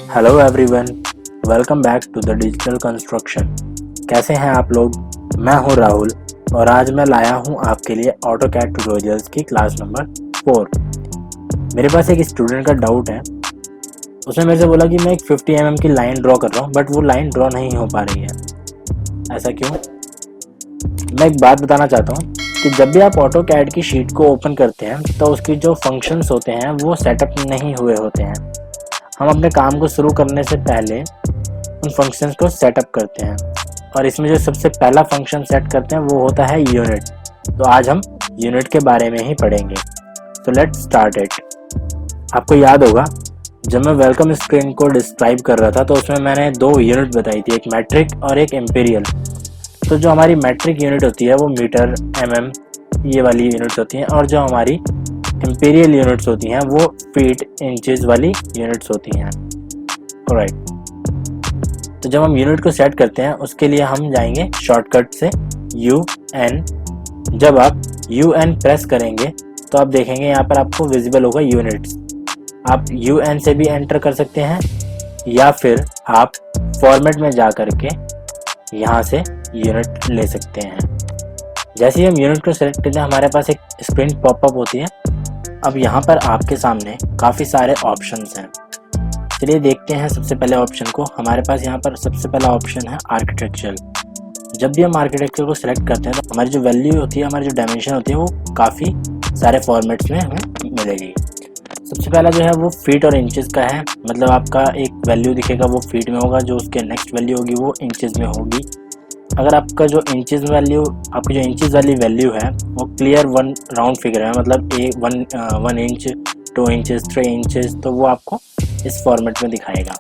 Hello everyone, welcome back to the digital construction. कैसे हैं आप लोग? मैं हूं राहुल और आज मैं लाया हूं आपके लिए ऑटोकैड ट्यूटोरियल्स की क्लास नंबर 4। मेरे पास एक स्टूडेंट का डाउट है। उसने मेरे से बोला कि मैं एक 50 mm की लाइन ड्रॉ कर रहा हूं बट वो लाइन ड्रॉ नहीं हो पा रही है। ऐसा क्यों? मैं एक बात बताना चाहता हूं कि जब भी आप ऑटोकैड की शीट को ओपन करते हैं तो उसकी जो फंक्शंस होते हैं वो सेटअप नहीं हुए होते हैं। हम अपने काम को शुरू करने से पहले उन फंक्शंस को सेटअप करते हैं और इसमें जो सबसे पहला फंक्शन सेट करते हैं वो होता है यूनिट। तो आज हम यूनिट के बारे में ही पढ़ेंगे। तो लेट्स स्टार्ट इट। आपको याद होगा जब मैं वेलकम स्क्रीन को डिस्क्राइब कर रहा था तो उसमें मैंने दो यूनिट बताई थी, एक मैट्रिक और एक एम्पीरियल। तो जो हमारी मैट्रिक यूनिट होती है वो मीटर, mm ये वाली यूनिट्स होती हैं और जो हमारी इम्पीरियल यूनिट्स होती हैं वो फीट, इंचेस वाली यूनिट्स होती हैं। ऑलराइट, तो जब हम यूनिट को सेट करते हैं उसके लिए हम जाएंगे शॉर्टकट से UN। जब आप UN प्रेस करेंगे तो आप देखेंगे यहाँ पर आपको विजिबल होगा यूनिट्स। आप UN से भी एंटर कर सकते हैं या फिर आप फॉर्मेट में जा करके यहाँ से यूनिट ले सकते हैं। जैसे ही हम यूनिट को सेलेक्ट करते हैं हमारे पास एक स्क्रीन पॉपअप होती है। अब यहाँ पर आपके सामने काफ़ी सारे ऑप्शंस हैं। चलिए देखते हैं सबसे पहले ऑप्शन को। हमारे पास यहाँ पर सबसे पहला ऑप्शन है आर्किटेक्चर। जब भी हम आर्किटेक्चर को सिलेक्ट करते हैं तो हमारी जो वैल्यू होती है, हमारी जो डायमेंशन होती है वो काफ़ी सारे फॉर्मेट्स में हमें मिलेगी। सबसे पहला जो है वो फीट और इंचेस का है, मतलब आपका एक वैल्यू दिखेगा वो फीट में होगा, जो उसके नेक्स्ट वैल्यू होगी वो इंचेस में होगी। अगर आपका जो इंचेस वैल्यू, आपकी जो इंचेस वाली वैल्यू है वो क्लियर वन राउंड फिगर है, मतलब 1 इंच, 2 इंचेस, 3 इंचेस, तो वो आपको इस फॉर्मेट में दिखाएगा।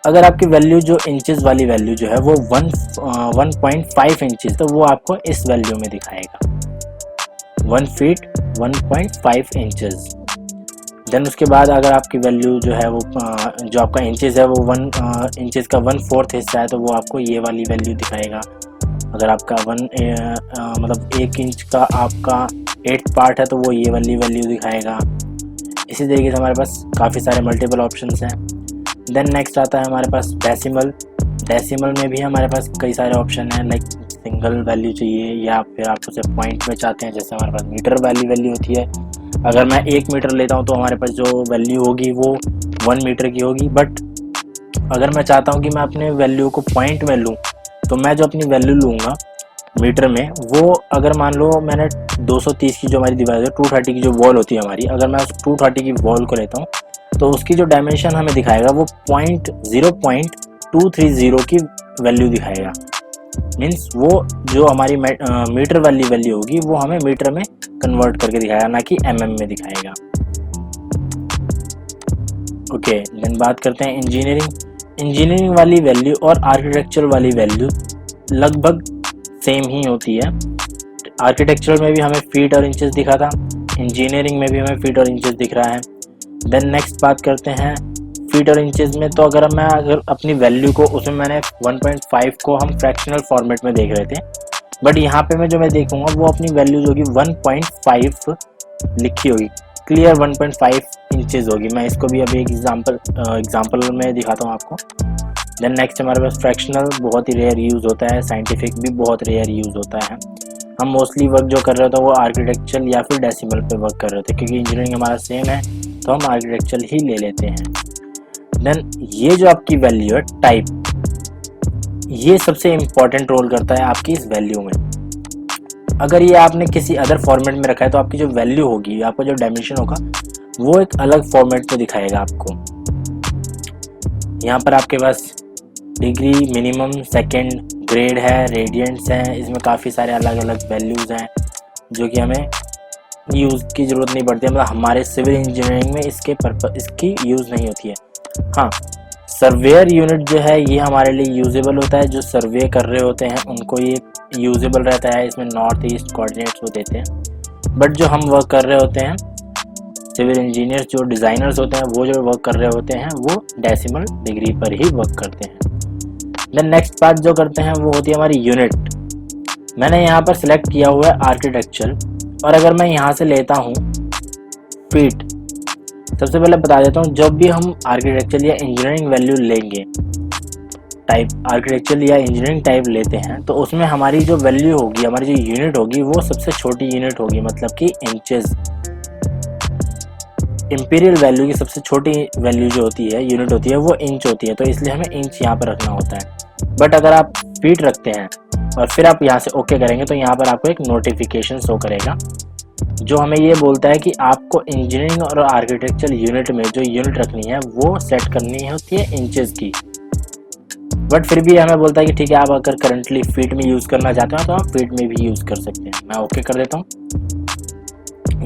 अगर आपकी वैल्यू जो इंचेस वाली वैल्यू जो है वो 1.5 इंचेस, तो वो आपको इस वैल्यू में दिखाएगा 1 फीट 1.5 इंचेस। देन उसके बाद अगर आपकी वैल्यू जो है वो जो आपका इंचेस है वो 1 इंचेस का 1/4 हिस्सा है तो वो आपको ये वाली वैल्यू दिखाएगा। अगर आपका 1 इंच का आपका 8th पार्ट है तो वो ये वाली वैल्यू दिखाएगा। इसी तरीके से हमारे पास काफ़ी सारे मल्टीपल ऑप्शंस हैं। देन नेक्स्ट आता है हमारे पास डेसिमल। डेसिमल में भी हमारे पास कई सारे ऑप्शन हैं, लाइक सिंगल वैल्यू चाहिए या फिर आप उसे पॉइंट में चाहते हैं। जैसे हमारे पास मीटर वाली वैल्यू होती है, अगर मैं 1 मीटर लेता हूँ तो हमारे पास जो वैल्यू होगी वो 1 मीटर की होगी। बट अगर मैं चाहता हूँ कि मैं अपने वैल्यू को पॉइंट में लूँ तो मैं जो अपनी वैल्यू लूँगा मीटर में, वो अगर मान लो मैंने 230 की जो हमारी दीवार है, 230 की जो वॉल होती है हमारी, अगर मैं उस 230 की वॉल को लेता हूँ तो उसकी जो डायमेंशन हमें दिखाएगा वो 0.230 की वैल्यू दिखाएगा। मीन्स वो जो हमारी मीटर वाली वैल्यू होगी वो हमें मीटर में कन्वर्ट करके दिखाएगा, ना कि mm में दिखाएगा। ओके, देन बात करते हैं इंजीनियरिंग वाली वैल्यू और आर्किटेक्चर वाली वैल्यू लगभग सेम ही होती है। आर्किटेक्चर में भी हमें फीट और इंचेस दिखा था, इंजीनियरिंग में भी हमें फीट और इंचेस दिख रहा है। देन नेक्स्ट बात करते हैं फीट और इंचेस में। तो अगर अपनी वैल्यू को, उसमें मैंने 1.5 को हम फ्रैक्शनल फॉर्मेट में देख रहे थे, बट यहाँ पे मैं जो मैं देखूंगा वो अपनी वैल्यू होगी 1.5 लिखी होगी, क्लियर 1.5 इंचेस होगी। मैं इसको भी अभी एक एग्जाम्पल में दिखाता हूँ आपको। देन नेक्स्ट हमारे पास फ्रैक्शनल बहुत ही रेयर यूज़ होता है, साइंटिफिक भी बहुत रेयर यूज़ होता है। हम मोस्टली वर्क जो कर रहे होते हैं वो आर्किटेक्चर या फिर डेसिमल पे वर्क कर रहे होते हैं, क्योंकि इंजीनियरिंग हमारा सेम है तो हम आर्किटेक्चर ही ले लेते हैं। देन ये जो आपकी वैल्यू है टाइप, ये सबसे इम्पॉर्टेंट रोल करता है आपकी इस वैल्यू में। अगर ये आपने किसी अदर फॉर्मेट में रखा है तो आपकी जो वैल्यू होगी, आपका जो डायमेंशन होगा वो एक अलग फॉर्मेट में दिखाएगा आपको। यहाँ पर आपके पास डिग्री, मिनिमम, सेकेंड, ग्रेड है, रेडियंट्स हैं, इसमें काफ़ी सारे अलग अलग वैल्यूज़ हैं जो कि हमें यूज़ की ज़रूरत नहीं पड़ती है। मतलब हमारे सिविल इंजीनियरिंग में इसकी यूज़ नहीं होती है। हाँ, सर्वेयर यूनिट जो है ये हमारे लिए यूजेबल होता है। जो सर्वे कर रहे होते हैं उनको ये यूजेबल रहता है, इसमें नॉर्थ ईस्ट कोऑर्डिनेट्स वो देते हैं। बट जो हम वर्क कर रहे होते हैं, सिविल इंजीनियर्स जो डिज़ाइनर्स होते हैं वो जो वर्क कर रहे होते हैं वो डेसिमल डिग्री पर ही वर्क करते हैं। देन नेक्स्ट पार्ट जो करते हैं वो होती है हमारी यूनिट। मैंने यहाँ पर सिलेक्ट किया हुआ है आर्किटेक्चर, और अगर मैं यहाँ से लेता हूँ फीट, सबसे पहले बता देता हूँ, जब भी हम आर्किटेक्चर या इंजीनियरिंग वैल्यू लेंगे, टाइप आर्किटेक्चर या इंजीनियरिंग टाइप लेते हैं, तो उसमें हमारी जो वैल्यू होगी, हमारी जो यूनिट होगी, वो सबसे छोटी यूनिट होगी, मतलब कि इंचेस। इंपीरियल वैल्यू की सबसे छोटी वैल्यू जो होती है, यूनिट होती है, वो इंच होती है, तो इसलिए हमें इंच यहाँ पर रखना होता है। बट अगर आप फीट रखते हैं और फिर आप यहाँ से ओके करेंगे, तो यहाँ पर आपको एक नोटिफिकेशन शो करेगा जो हमें ये बोलता है कि आपको इंजीनियरिंग और आर्किटेक्चर यूनिट में जो यूनिट रखनी है वो सेट करनी होती है इंचेस की। बट फिर भी हमें बोलता है कि ठीक है, आप अगर करंटली फीट में यूज़ करना चाहते हो तो आप फीट में भी यूज़ कर सकते हैं। मैं ओके कर देता हूँ।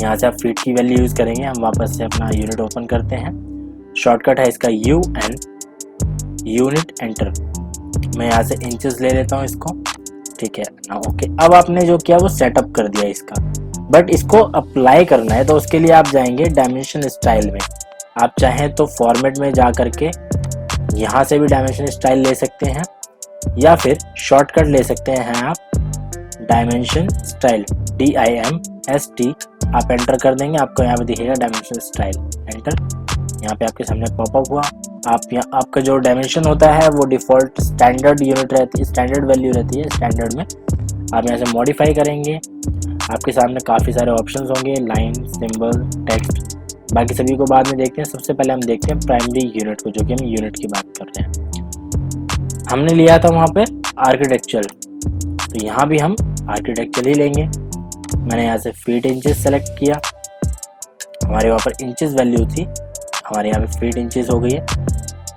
यहाँ से आप फीट की वैल्यू यूज़ करेंगे। हम वापस से अपना यूनिट ओपन करते हैं। शॉर्टकट है इसका UN, यूनिट एंटर। मैं यहाँ से इंचेस ले लेता हूँ इसको, ठीक है ना। ओके, अब आपने जो किया वो सेटअप कर दिया इसका, बट इसको अप्लाई करना है, तो उसके लिए आप जाएंगे डायमेंशन स्टाइल में। आप चाहें तो फॉर्मेट में जा करके यहाँ से भी डायमेंशन स्टाइल ले सकते हैं, या फिर शॉर्टकट ले सकते हैं आप डायमेंशन स्टाइल, DIMST। आप एंटर कर देंगे, आपको यहाँ पे दिखेगा डायमेंशन स्टाइल। एंटर, यहाँ पे आपके सामने पॉपअप हुआ। आप यहाँ आपका जो डायमेंशन होता है वो डिफ़ॉल्ट स्टैंडर्ड यूनिट रहती है, स्टैंडर्ड वैल्यू रहती है। स्टैंडर्ड में आप यहाँ से मॉडिफाई करेंगे। आपके सामने काफ़ी सारे ऑप्शंस होंगे, लाइन, सिंबल, टेक्स्ट, बाकी सभी को बाद में देखते हैं। सबसे पहले हम देखते हैं प्राइमरी यूनिट को, जो कि हम यूनिट की बात कर रहे हैं। हमने लिया था वहाँ पे आर्किटेक्चर, तो यहाँ भी हम आर्किटेक्चर ही लेंगे। मैंने यहाँ से फीट इंचेस सेलेक्ट किया। हमारे वहाँ पर इंचेस वैल्यू थी, हमारे यहाँ पे फीट इंचेस हो गई है।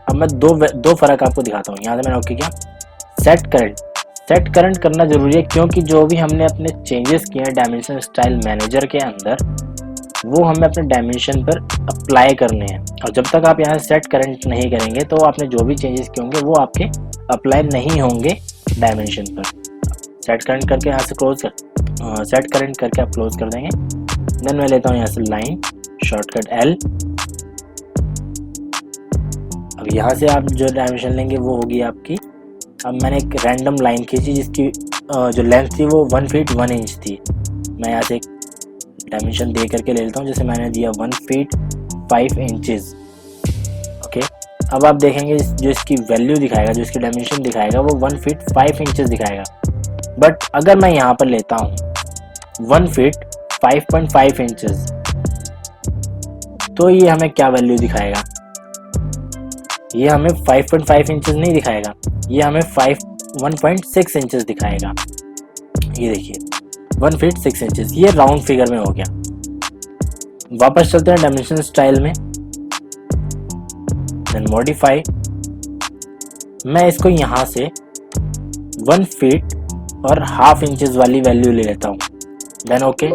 अब मैं दो फ़र्क आपको दिखाता हूँ। यहाँ से मैंने ओके किया। सेट करंट करना ज़रूरी है, क्योंकि जो भी हमने अपने चेंजेस किए हैं डायमेंशन स्टाइल मैनेजर के अंदर, वो हमें अपने डायमेंशन पर अप्लाई करने हैं। और जब तक आप यहाँ सेट करंट नहीं करेंगे, तो आपने जो भी चेंजेस किए होंगे वो आपके अप्लाई नहीं होंगे डायमेंशन पर। सेट करंट करके यहाँ से सेट करंट करके आप क्लोज कर देंगे। देन मैं लेता हूँ यहाँ से लाइन, शॉर्टकट L। अब यहाँ से आप जो डायमेंशन लेंगे वो होगी आपकी, अब मैंने एक रैंडम लाइन खींची जिसकी जो लेंथ थी वो 1 फीट 1 इंच थी। मैं यहाँ से एक डायमेंशन दे करके ले लेता हूँ, जैसे मैंने दिया 1 फीट 5 इंचेस। ओके, अब आप देखेंगे जो इसकी वैल्यू दिखाएगा, जो इसकी डायमेंशन दिखाएगा, वो 1 फीट 5 इंचेस दिखाएगा। बट अगर मैं यहाँ पर लेता हूँ 1 फीट 5.5 इंचेस, तो ये हमें क्या वैल्यू दिखाएगा? ये हमें 5.5 इंचेस नहीं दिखाएगा, ये हमें 1.6 इंचेस दिखाएगा। ये देखिए 1 फीट 6 इंचेस, ये राउंड फिगर में हो गया। वापस चलते हैं डायमेंशन स्टाइल में, देन मॉडिफाई। मैं इसको यहाँ से 1 फीट और हाफ इंचेस वाली वैल्यू ले लेता हूँ। Then okay,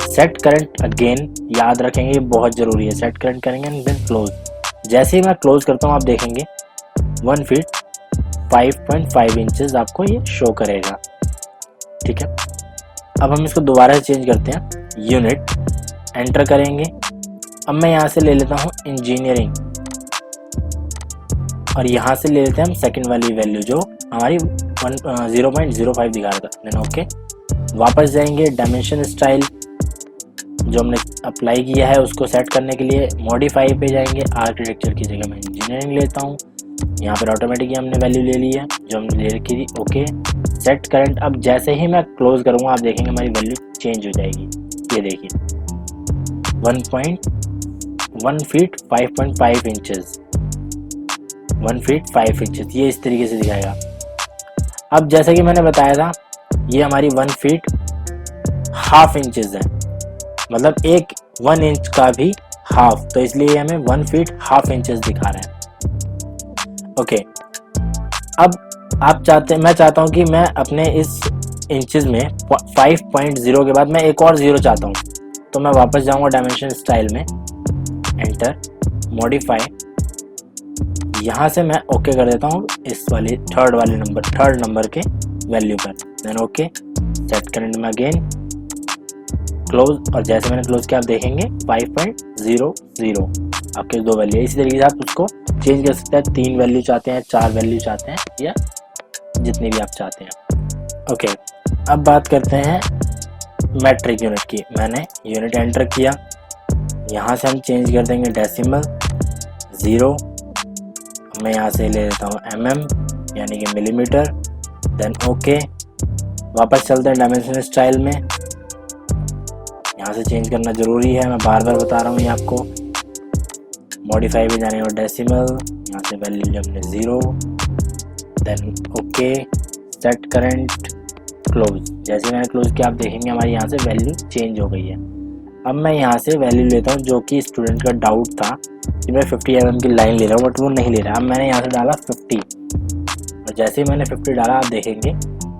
set current again याद रखेंगे, बहुत ज़रूरी है। सेट करंट करेंगे देन क्लोज। जैसे ही मैं क्लोज करता हूँ आप देखेंगे 1 फीट 5.5 इंचेस आपको ये शो करेगा। ठीक है, अब हम इसको दोबारा चेंज करते हैं। यूनिट एंटर करेंगे। अब मैं यहाँ से ले लेता हूँ इंजीनियरिंग, और यहाँ से ले लेते हैं हम सेकंड वाली वैल्यू जो हमारी 0.05 दिखा रहा था। देन ओके, वापस जाएंगे डायमेंशन स्टाइल जो हमने अप्लाई किया है उसको सेट करने के लिए मॉडिफाई पे जाएंगे। आर्किटेक्चर की जगह मैं इंजीनियरिंग लेता हूँ। यहाँ पर ऑटोमेटिकली हमने वैल्यू ले ली है जो हमने ले रखी थी। Okay, set current. अब जैसे ही मैं क्लोज करूँगा आप देखेंगे हमारी वैल्यू चेंज हो जाएगी। ये देखिए 1 फीट 5.5 इंचेस, 1 फीट 5 इंचेस, ये इस तरीके से दिखाएगा। अब जैसे कि मैंने बताया था ये हमारी 1 फीट हाफ इंचेस है, मतलब 1 इंच का भी हाफ, तो इसलिए हमें 1 फीट हाफ इंचेस दिखा रहे हैं। ओके, अब मैं चाहता हूँ कि मैं अपने इस इंचेस में 5.0 के बाद मैं एक और 0 चाहता हूँ, तो मैं वापस जाऊँगा डायमेंशन स्टाइल में, एंटर, मॉडिफाई। यहाँ से मैं ओके कर देता हूँ इस वाली थर्ड नंबर के वैल्यू पर। देन ओके, सेट करंट में अगेन क्लोज, और जैसे मैंने क्लोज किया आप देखेंगे 5.00 आपके 2 वैल्यू है। इसी तरीके से आप उसको चेंज कर सकते हैं। 3 वैल्यू चाहते हैं, 4 वैल्यू चाहते हैं, या जितनी भी आप चाहते हैं। ओके, अब बात करते हैं मैट्रिक यूनिट की। मैंने यूनिट एंटर किया, यहाँ से हम चेंज कर देंगे डेसिमल 0, मैं यहाँ से ले लेता हूँ mm यानी कि मिलीमीटर, देन ओके। वापस चलते हैं डायमेंशन स्टाइल में, यहाँ से चेंज करना ज़रूरी है, मैं बार बार बता रहा हूँ ये आपको। मॉडिफाई में जाने और डेसिमल, यहाँ से वैल्यू हमने 0, then okay, set current, close. जैसे मैंने क्लोज किया आप देखेंगे हमारी यहाँ से वैल्यू चेंज हो गई है। अब मैं यहाँ से वैल्यू लेता हूँ जो कि स्टूडेंट का डाउट था कि मैं 50 mm की लाइन ले रहा हूँ, बट वो नहीं ले रहा। अब मैंने यहाँ से डाला 50, और जैसे ही मैंने 50 डाला आप देखेंगे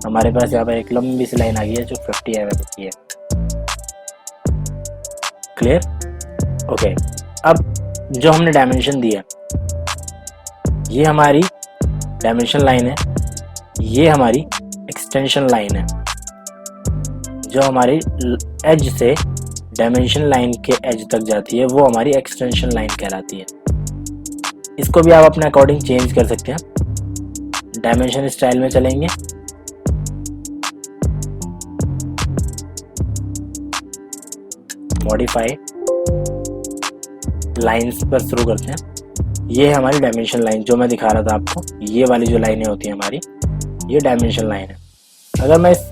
हमारे पास यहाँ पर एक लंबी सी लाइन आ गई है जो 50 mm की है। क्लियर? ओके। अब जो हमने डायमेंशन दिया, ये हमारी डायमेंशन लाइन है, ये हमारी एक्सटेंशन लाइन है। जो हमारी एज से डायमेंशन लाइन के एज तक जाती है वो हमारी एक्सटेंशन लाइन कहलाती है। इसको भी आप अपने अकॉर्डिंग चेंज कर सकते हैं। डायमेंशन स्टाइल में चलेंगे, मॉडिफाई, लाइंस पर शुरू करते हैं। ये है हमारी डायमेंशन लाइन जो मैं दिखा रहा था आपको, ये वाली जो लाइनें होती हैं हमारी, ये डायमेंशन लाइन है। अगर मैं इस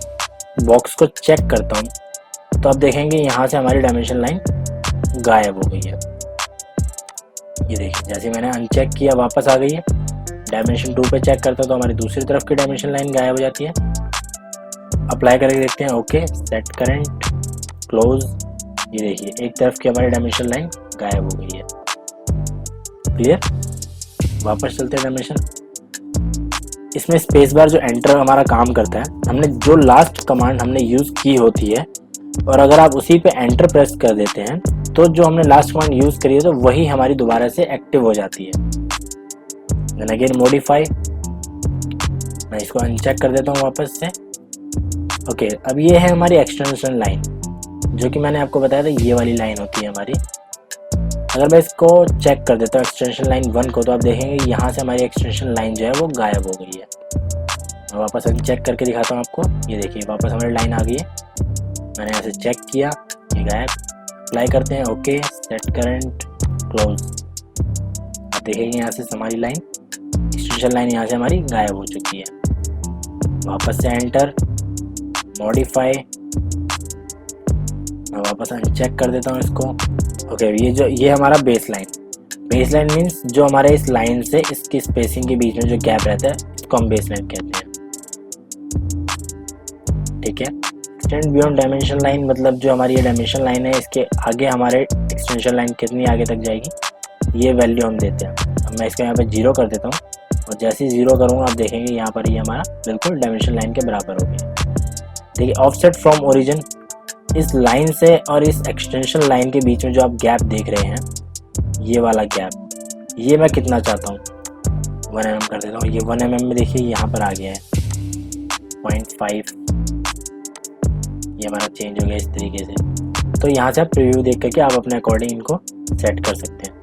बॉक्स को चेक करता हूँ तो आप देखेंगे यहाँ से हमारी डायमेंशन लाइन गायब हो गई है। ये देखिए, जैसे मैंने अनचेक किया वापस आ गई है। डायमेंशन 2 पे चेक करता हूँ तो हमारी दूसरी तरफ की डायमेंशन लाइन गायब हो जाती है। अप्लाई करके देखते हैं, ओके, सेट करंट, क्लोज। ये देखिए एक तरफ की हमारी डायमेंशन लाइन गायब हो गई है। क्लियर? वापस चलते हैं डायमेंशन। इसमें स्पेस बार जो एंटर हमारा काम करता है, हमने जो लास्ट कमांड हमने यूज़ की होती है और अगर आप उसी पे एंटर प्रेस कर देते हैं तो जो हमने लास्ट कमांड यूज़ करी है तो वही हमारी दोबारा से एक्टिव हो जाती है। देन अगेन मॉडिफाई, मैं इसको अनचेक कर देता हूँ वापस से। ओके, अब ये है हमारी एक्सटेंशन लाइन जो कि मैंने आपको बताया था ये वाली लाइन होती है हमारी। अगर मैं इसको चेक कर देता हूँ एक्सटेंशन लाइन 1 को, तो आप देखेंगे यहाँ से हमारी एक्सटेंशन लाइन जो है वो गायब हो गई है। मैं वापस चेक करके दिखाता हूँ आपको। ये देखिए वापस हमारी लाइन आ गई है, मैंने यहाँ से चेक किया, ये गायब। अप्लाई करते हैं, ओके, सेट करंट, क्लोज। आप देखेंगे यहाँ से हमारी लाइन, एक्सटेंशन लाइन यहाँ से हमारी गायब हो चुकी है। वापस से एंटर, मॉडिफाई, मैं वापस अनचेक कर देता हूँ इसको। ओके, ये हमारा बेस लाइन मीन्स जो हमारे इस लाइन से इसकी स्पेसिंग के बीच में जो गैप रहता है इसको हम बेस लाइन कहते हैं। ठीक है। एक्सटेंड बियॉन्ड डायमेंशन लाइन मतलब जो हमारी ये डायमेंशन लाइन है इसके आगे हमारे एक्सटेंशन लाइन कितनी आगे तक जाएगी ये वैल्यू हम देते हैं। अब मैं इसको यहाँ पे 0 कर देता हूँ और जैसे ही 0 करूँगा आप देखेंगे यहाँ पर ये हमारा बिल्कुल डायमेंशन लाइन के बराबर हो गया। ठीक है। ऑफसेट फ्रॉम ओरिजिन, इस लाइन से और इस एक्सटेंशन लाइन के बीच में जो आप गैप देख रहे हैं, ये वाला गैप, ये मैं कितना चाहता हूँ 1 mm कर देता हूँ। ये 1 mm में देखिए यहाँ पर आ गया है 0.5, ये हमारा चेंज हो गया इस तरीके से। तो यहाँ से आप प्रीव्यू देख करके आप अपने अकॉर्डिंग इनको सेट कर सकते हैं।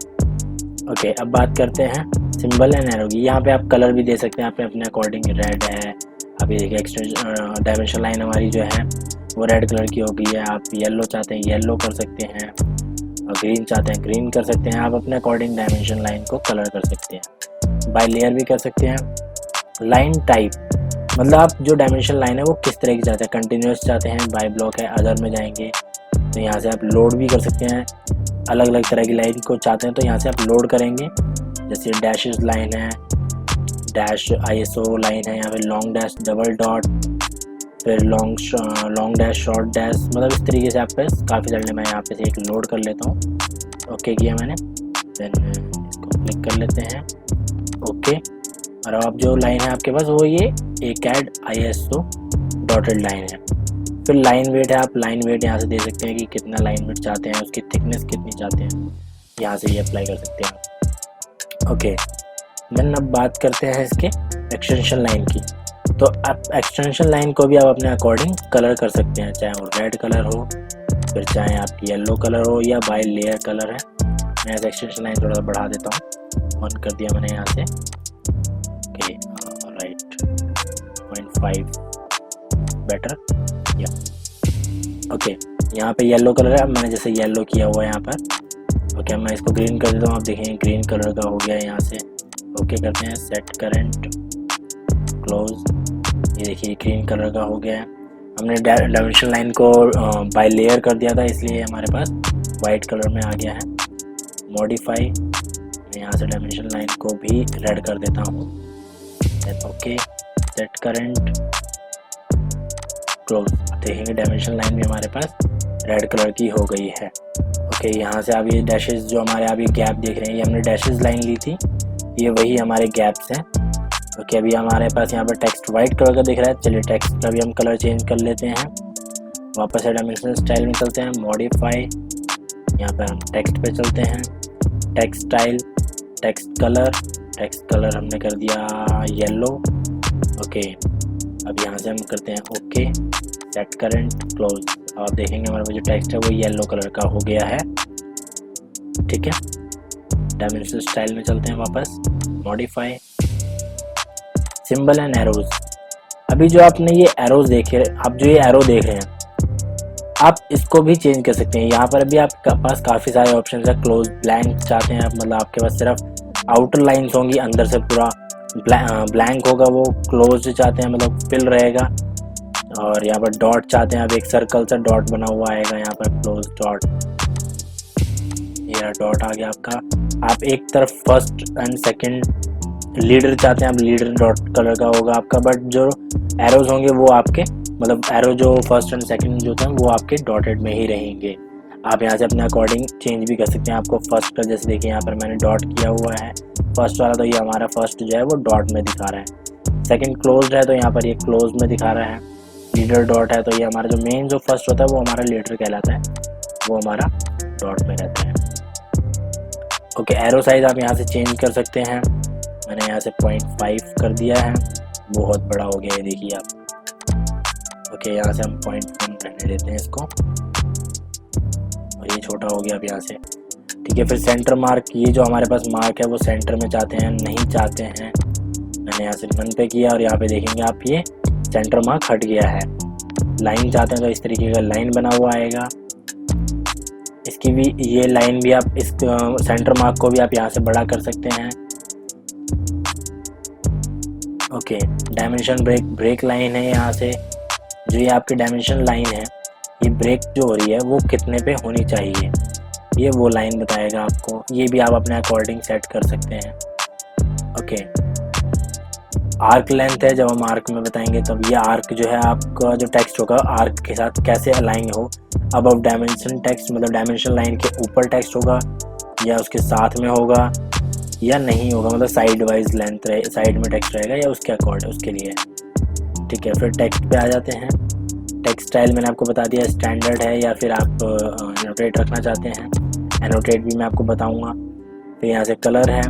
ओके, अब बात करते हैं सिंबल एंड एरो की। यहाँ पे आप कलर भी दे सकते हैं, आप अपने अकॉर्डिंग रेड है, अभी देखिए एक्सटेंशन डायमेंशन लाइन हमारी जो है वो रेड कलर की हो गई है। आप येलो चाहते हैं येलो कर सकते हैं, और ग्रीन चाहते हैं ग्रीन कर सकते हैं। आप अपने अकॉर्डिंग डायमेंशन लाइन को कलर कर सकते हैं। बाय लेयर भी कर सकते हैं। लाइन टाइप मतलब आप जो डायमेंशन लाइन है वो किस तरह की चाहते हैं, कंटिन्यूस चाहते हैं, बाय ब्लॉक है, अदर में जाएंगे तो यहाँ से आप लोड भी कर सकते हैं। अलग अलग तरह की लाइन को चाहते हैं तो यहाँ से आप लोड करेंगे, जैसे डैशेस लाइन है, डैश ISO लाइन है, यहाँ पे लॉन्ग डैश डबल डॉट, फिर लॉन्ग डैश शॉर्ट डैश, मतलब इस तरीके से आप पे काफ़ी सारे मैं यहाँ पे से एक लोड कर लेता हूँ। ओके किया मैंने, देन इसको क्लिक कर लेते हैं, ओके। और अब जो लाइन है आपके पास वो ये एक ऐड ISO डॉटेड लाइन है। फिर लाइन वेट है, आप लाइन वेट यहाँ से दे सकते हैं कि कितना लाइन वेट चाहते हैं, उसकी थिकनेस कितनी चाहते हैं, यहाँ से ये अप्लाई कर सकते हैं। ओके, देन अब बात करते हैं इसके एक्सटेंशन लाइन की। तो आप एक्सटेंशन लाइन को भी आप अपने अकॉर्डिंग कलर कर सकते हैं, चाहे वो रेड कलर हो, फिर चाहे आप येलो कलर हो, या बाय लेयर कलर है। मैं ऐसे एक्सटेंशन लाइन थोड़ा सा बढ़ा देता हूँ, 1 कर दिया मैंने यहाँ से। ओके, राइट 0.5 बेटर, या ओके। यहाँ पे येलो कलर है, अब मैंने जैसे येलो किया हुआ है यहाँ पर, ओके, मैं इसको ग्रीन कर देता हूँ। आप देखेंगे ग्रीन कलर का हो गया यहाँ से। ओके करते हैं, सेट करंट क्लोज। ये देखिए ग्रीन कलर का हो गया है। हमने डायमेंशन लाइन को बाय लेयर कर दिया था, इसलिए हमारे पास वाइट कलर में आ गया है। मॉडिफाई, मैं यहाँ से डायमेंशन लाइन को भी रेड कर देता हूँ। Okay, set current close. देखेंगे डायमेंशन लाइन भी हमारे पास रेड कलर की हो गई है। ओके, यहाँ से आप ये डैशेस जो हमारे आप ये गैप देख रहे हैं, ये हमने डैशेस लाइन ली थी, ये वही हमारे गैप्स हैं। ओके, अभी हमारे पास यहाँ पर टेक्स्ट वाइट कलर का दिख रहा है। चलिए टेक्स्ट का भी हम कलर चेंज कर लेते हैं। वापस से डायमेंशन स्टाइल में चलते हैं, मॉडिफाई, यहाँ पर हम टेक्स्ट पे चलते हैं, टेक्स्ट स्टाइल, टेक्स्ट कलर हमने कर दिया येलो। ओके, अब यहाँ से हम करते हैं ओके, सेट करंट क्लोज। आप देखेंगे हमारा जो टेक्स्ट है वो येलो कलर का हो गया है। ठीक है, डायमेंशन स्टाइल में चलते हैं, वापस मॉडिफाई, सिंबल एंड एरोज। अभी जो आपने ये एरोज देखे, आप जो ये एरो देख रहे हैं, आप इसको भी चेंज कर सकते हैं। यहाँ पर भी आपके पास काफ़ी सारे ऑप्शन है। क्लोज ब्लैंक चाहते हैं आप, मतलब आपके पास सिर्फ आउटर लाइन्स होंगी, अंदर से पूरा ब्लैंक होगा। वो क्लोज चाहते हैं मतलब फिल रहेगा। और यहाँ पर डॉट चाहते हैं आप, एक सर्कल सा डॉट बना हुआ आएगा यहाँ पर, क्लोज डॉट। ये डॉट आ गया आपका। आप एक तरफ फर्स्ट एंड सेकंड लीडर चाहते हैं आप, लीडर डॉट कलर का होगा आपका। बट जो एरोज होंगे वो आपके, मतलब एरो जो फर्स्ट एंड सेकंड जो थे वो आपके डॉटेड में ही रहेंगे। आप यहाँ से अपने अकॉर्डिंग चेंज भी कर सकते हैं। आपको फर्स्ट का जैसे देखिए यहाँ पर मैंने डॉट किया हुआ है फर्स्ट वाला, तो ये हमारा फर्स्ट जो है वो डॉट में दिखा रहा है। सेकंड क्लोज्ड है तो यहाँ पर ये क्लोज में दिखा रहा है। लीडर डॉट है तो ये हमारा जो मेन जो फर्स्ट होता है वो हमारा लीडर कहलाता है, वो हमारा डॉट में रहता है। ओके, एरो साइज आप यहाँ से चेंज कर सकते हैं। मैंने यहाँ से 0.5 कर दिया है, बहुत बड़ा हो गया है देखिए आप। ओके, यहाँ से हम 0.1 रहने देते हैं इसको, और ये छोटा हो गया अब यहाँ से। ठीक है, फिर सेंटर मार्क, ये जो हमारे पास मार्क है वो सेंटर में चाहते हैं, नहीं चाहते हैं। मैंने यहाँ से नन पे किया और यहाँ पे देखेंगे आप ये सेंटर मार्क हट गया है। लाइन चाहते हैं तो इस तरीके का लाइन बना हुआ आएगा। इसकी भी ये लाइन भी आप, इस सेंटर मार्क को भी आप यहाँ से बड़ा कर सकते हैं। ओके, डायमेंशन ब्रेक लाइन है यहाँ से। जो ये आपकी डायमेंशन लाइन है, ये ब्रेक जो हो रही है वो कितने पे होनी चाहिए, ये वो लाइन बताएगा आपको। ये भी आप अपने अकॉर्डिंग सेट कर सकते हैं। ओके, आर्क लेंथ है, जब हम आर्क में बताएंगे तब ये आर्क जो है आपका जो टेक्स्ट होगा आर्क के साथ कैसे अलाइन हो। अब डायमेंशन टेक्स्ट मतलब डायमेंशन लाइन के ऊपर टेक्स्ट होगा या उसके साथ में होगा या नहीं होगा, मतलब साइड वाइज लेंथ रहे, साइड में टेक्स्ट रहेगा या उसके अकॉर्डिंग उसके लिए। ठीक है, फिर टेक्स्ट पे आ जाते हैं। टेक्स्ट स्टाइल मैंने आपको बता दिया स्टैंडर्ड है या फिर आप एनोटेट रखना चाहते हैं, एनोटेट भी मैं आपको बताऊंगा। फिर यहाँ से कलर है,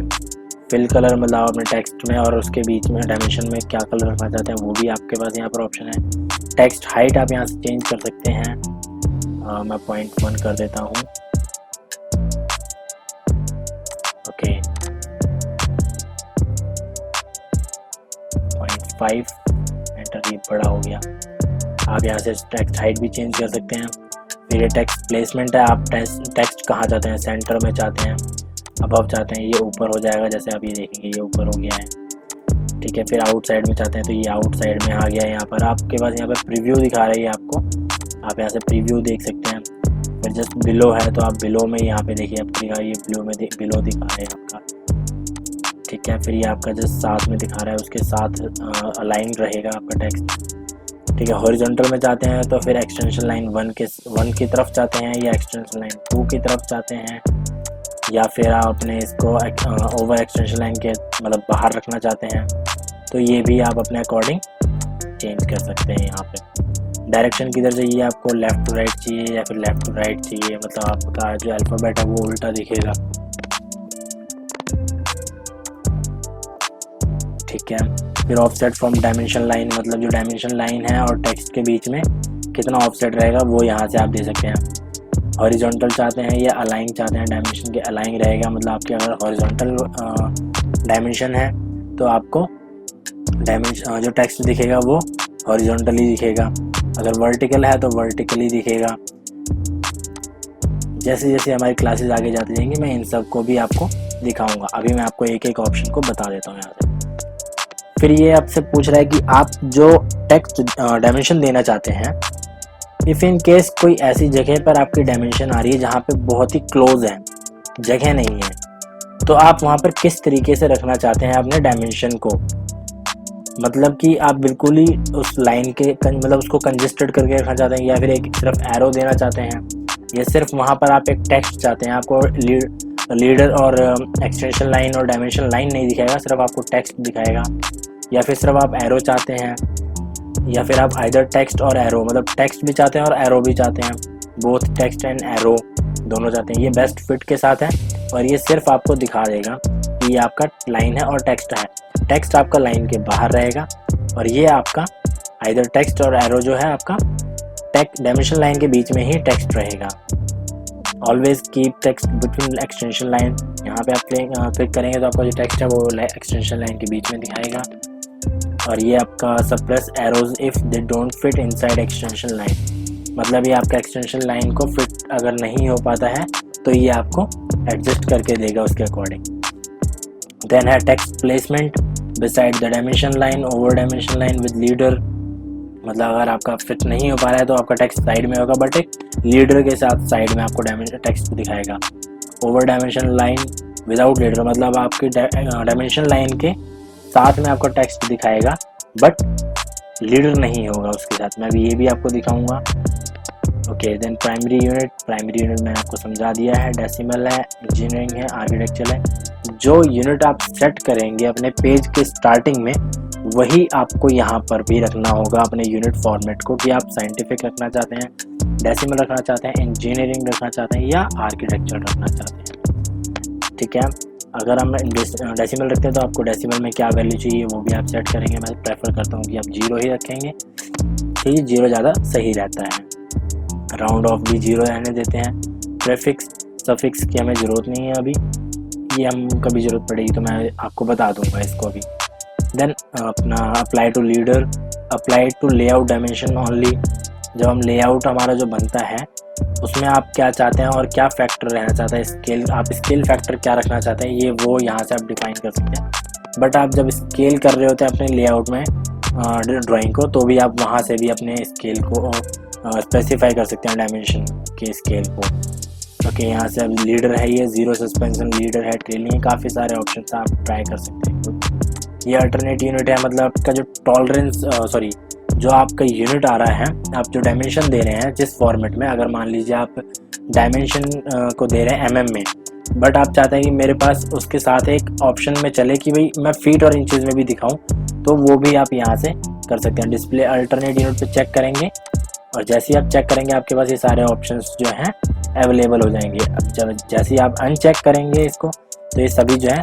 फिल कलर मतलब आप अपने टेक्स्ट में और उसके बीच में डायमेंशन में क्या कलर रखना चाहते हैं वो भी आपके पास यहाँ पर ऑप्शन है। टेक्स्ट हाइट आप यहाँ से चेंज कर सकते हैं। मैं 0.1 कर देता हूँ। ओके, 0.5 एंटर, ये बड़ा हो गया। आप यहाँ से टेक्स्ट हाइट भी चेंज कर सकते हैं। फिर ये टेक्स्ट प्लेसमेंट है, आप टेक्स्ट कहाँ चाहते हैं, सेंटर में चाहते हैं, अबव चाहते हैं, ये ऊपर हो जाएगा। जैसे आप ये देखेंगे ये ऊपर हो गया है। ठीक है, फिर आउट साइड में चाहते हैं तो ये आउट साइड में आ गया है। यहाँ पर आपके पास यहाँ पर प्रीव्यू दिखा रही है आपको, आप यहाँ से प्रीव्यू देख सकते हैं। फिर जस्ट बिलो है तो आप बिलो में यहाँ पे देखिए आपको दिखा, ये ब्लू में बिलो दिखा रहा है आपका। ठीक है, फिर ये आपका जस्ट साथ में दिखा रहा है, उसके साथ अलाइन रहेगा आपका टेक्स्ट। ठीक है, हॉरिजॉन्टल में चाहते हैं तो फिर एक्सटेंशन लाइन 1 की तरफ चाहते हैं या एक्सटेंशन लाइन 2 की तरफ चाहते हैं, या फिर आप अपने इसको ओवर एक्सटेंशन लाइन के मतलब बाहर रखना चाहते हैं, तो ये भी आप अपने अकॉर्डिंग चेंज कर सकते हैं। यहाँ पे डायरेक्शन किधर चाहिए आपको, लेफ़्ट टू राइट चाहिए या फिर लेफ़्ट टू राइट चाहिए, मतलब आपका जो अल्फ़ाबेट है वो उल्टा दिखेगा। ठीक है, फिर ऑफसेट फ्रॉम डायमेंशन लाइन, मतलब जो डायमेंशन लाइन है और टेक्स्ट के बीच में कितना ऑफसेट रहेगा वो यहाँ से आप दे सकते हैं। हॉरिजॉन्टल चाहते हैं या अलाइन चाहते हैं, डायमेंशन के अलाइन रहेगा, मतलब आपके अगर हॉरिजॉन्टल डायमेंशन है तो आपको डायमेंशन जो टेक्स्ट दिखेगा वो हॉरिजॉन्टली दिखेगा, अगर वर्टिकल है तो वर्टिकली दिखेगा। जैसे जैसे हमारी क्लासेस आगे जाती जाएंगी मैं इन सब को भी आपको दिखाऊंगा। अभी मैं आपको एक एक ऑप्शन को बता देता हूँ यहाँ से। फिर ये आपसे पूछ रहा है कि आप जो टेक्स्ट डायमेंशन देना चाहते हैं, इफ़ इन केस कोई ऐसी जगह पर आपकी डायमेंशन आ रही है जहाँ पे बहुत ही क्लोज है, जगह नहीं है, तो आप वहाँ पर किस तरीके से रखना चाहते हैं अपने डायमेंशन को। मतलब कि आप बिल्कुल ही उस लाइन के मतलब उसको कंजेस्टेड करके रखना चाहते हैं, या फिर एक सिर्फ एरो देना चाहते हैं, या सिर्फ वहाँ पर आप एक टेक्स्ट चाहते हैं, आपको लीडर और एक्सटेंशन लाइन और डायमेंशन लाइन नहीं दिखाएगा, सिर्फ आपको टेक्स्ट दिखाएगा। या फिर सिर्फ आप एरो चाहते हैं, या फिर आप आइदर टेक्स्ट और एरो, मतलब टेक्स्ट भी चाहते हैं और एरो भी चाहते हैं, बोथ टेक्स्ट एंड एरो दोनों चाहते हैं। ये बेस्ट फिट के साथ है और ये सिर्फ आपको दिखा देगा कि ये आपका लाइन है और टेक्स्ट है। टेक्स्ट आपका लाइन के बाहर रहेगा और ये आपका आइदर टेक्स्ट और एरो जो है आपका डायमेंशन लाइन के बीच में ही टेक्स्ट रहेगा। Always keep text between extension line. यहाँ पे आप क्लिक करेंगे तो आपका जो टेक्स्ट है वो एक्सटेंशन लाइन के बीच में दिखाएगा। और ये आपका suppress arrows if they don't fit inside extension line, मतलब ये आपका एक्सटेंशन लाइन को फिट अगर नहीं हो पाता है तो ये आपको एडजस्ट करके देगा उसके अकॉर्डिंग। देन है text placement beside the dimension line, over dimension line with leader, मतलब अगर आपका फिट नहीं हो पा रहा है तो आपका टेक्स्ट साइड में होगा, बट एक लीडर के साथ साइड में आपको टेक्स्ट दिखाएगा। Over dimension line without leader, मतलब आपकी डायमेंशन लाइन के साथ में आपको टेक्स्ट दिखाएगा बट लीडर नहीं होगा उसके साथ। मैं भी ये भी आपको दिखाऊंगा। ओके, देन प्राइमरी यूनिट मैंने आपको समझा दिया है। डेसिमल है, इंजीनियरिंग है, आर्किटेक्चर है। जो यूनिट आप सेट करेंगे अपने पेज के स्टार्टिंग में वही आपको यहाँ पर भी रखना होगा अपने यूनिट फॉर्मेट को, कि आप साइंटिफिक रखना चाहते हैं, डेसिमल रखना चाहते हैं, इंजीनियरिंग रखना चाहते हैं या आर्किटेक्चर रखना चाहते हैं। ठीक है, अगर हम डेसिमल रखते हैं तो आपको डेसिमल में क्या वैल्यू चाहिए वो भी आप सेट करेंगे। मैं प्रेफर करता हूँ कि आप 0 ही रखेंगे, ठीक है, 0 ज़्यादा सही रहता है। राउंड ऑफ भी 0 रहने देते हैं। प्रेफिक्स सफिक्स की हमें ज़रूरत नहीं है अभी, ये हम कभी ज़रूरत पड़ेगी तो मैं आपको बता दूंगा इसको अभी। देन अपना apply to leader, apply to layout dimension only. जब हम लेआउट हमारा जो बनता है उसमें आप क्या चाहते हैं और क्या फैक्टर रहना चाहते हैं, स्केल, आप स्केल फैक्टर क्या रखना चाहते हैं, ये वो यहाँ से आप डिफाइन कर सकते हैं। बट आप जब स्केल कर रहे होते हैं अपने लेआउट में ड्राइंग को, तो भी आप वहाँ से भी अपने स्केल को स्पेसिफाई कर सकते हैं, डायमेंशन के स्केल को। ओके, यहाँ से अब लीडर है, ये 0 सस्पेंशन लीडर है, ट्रेलिंग, काफ़ी सारे ऑप्शन आप ट्राई कर सकते हैं। ये अल्टरनेट यूनिट है, मतलब आपका जो टॉलरेंस जो आपका यूनिट आ रहा है, आप जो डायमेंशन दे रहे हैं जिस फॉर्मेट में, अगर मान लीजिए आप डायमेंशन को दे रहे हैं mm में, बट आप चाहते हैं कि मेरे पास उसके साथ एक ऑप्शन में चले कि भाई मैं फीट और इंचेस में भी दिखाऊं, तो वो भी आप यहाँ से कर सकते हैं। डिस्प्ले अल्टरनेट यूनिट पे चेक करेंगे और जैसे ही आप चेक करेंगे आपके पास ये सारे ऑप्शंस जो हैं अवेलेबल हो जाएंगे। अब जब जैसे ही आप अनचेक करेंगे इसको तो ये सभी जो है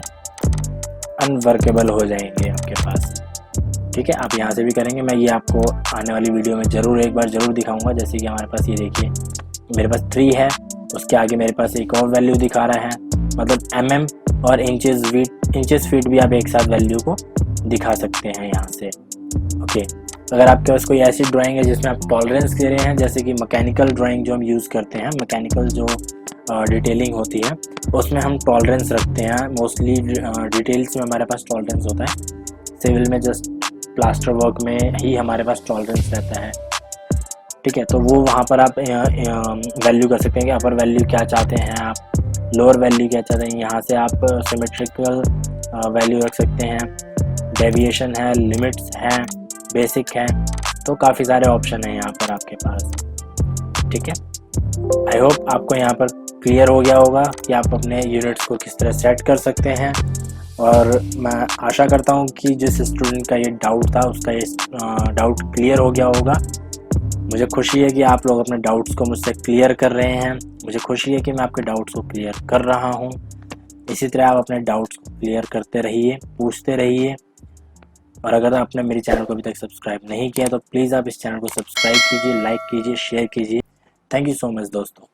अनवर्केबल हो जाएंगे आपके पास। ठीक है, आप यहाँ से भी करेंगे, मैं ये आपको आने वाली वीडियो में एक बार ज़रूर दिखाऊंगा। जैसे कि हमारे पास ये देखिए, मेरे पास 3 है, उसके आगे मेरे पास एक और वैल्यू दिखा रहा है, मतलब mm और इंचेस फीट भी आप एक साथ वैल्यू को दिखा सकते हैं यहाँ से। ओके, अगर आपके पास कोई ऐसी ड्राइंग है जिसमें आप टॉलरेंस दे रहे हैं, जैसे कि मैकेनिकल ड्राइंग जो हम यूज़ करते हैं, मैकेनिकल जो डिटेलिंग होती है उसमें हम टॉलरेंस रखते हैं, मोस्टली डिटेल्स में हमारे पास टॉलरेंस होता है। सिविल में जस्ट प्लास्टर वर्क में ही हमारे पास टॉलरेंस रहता है। ठीक है, तो वो वहाँ पर आप वैल्यू कर सकते हैं कि अपर वैल्यू क्या चाहते हैं आप, लोअर वैल्यू क्या चाहते हैं। यहाँ से आप सिमेट्रिकल वैल्यू रख सकते हैं, डेविएशन है, लिमिट्स हैं, बेसिक है, तो काफ़ी सारे ऑप्शन हैं यहाँ पर आपके पास। ठीक है, आई होप आपको यहाँ पर क्लियर हो गया होगा कि आप अपने यूनिट्स को किस तरह सेट कर सकते हैं। और मैं आशा करता हूँ कि जिस स्टूडेंट का ये डाउट था उसका ये डाउट क्लियर हो गया होगा। मुझे खुशी है कि आप लोग अपने डाउट्स को मुझसे क्लियर कर रहे हैं, मुझे खुशी है कि मैं आपके डाउट्स को क्लियर कर रहा हूँ। इसी तरह आप अपने डाउट्स को क्लियर करते रहिए, पूछते रहिए। और अगर आपने मेरे चैनल को अभी तक सब्सक्राइब नहीं किया तो प्लीज़ आप इस चैनल को सब्सक्राइब कीजिए, लाइक कीजिए, शेयर कीजिए। थैंक यू सो मच दोस्तों।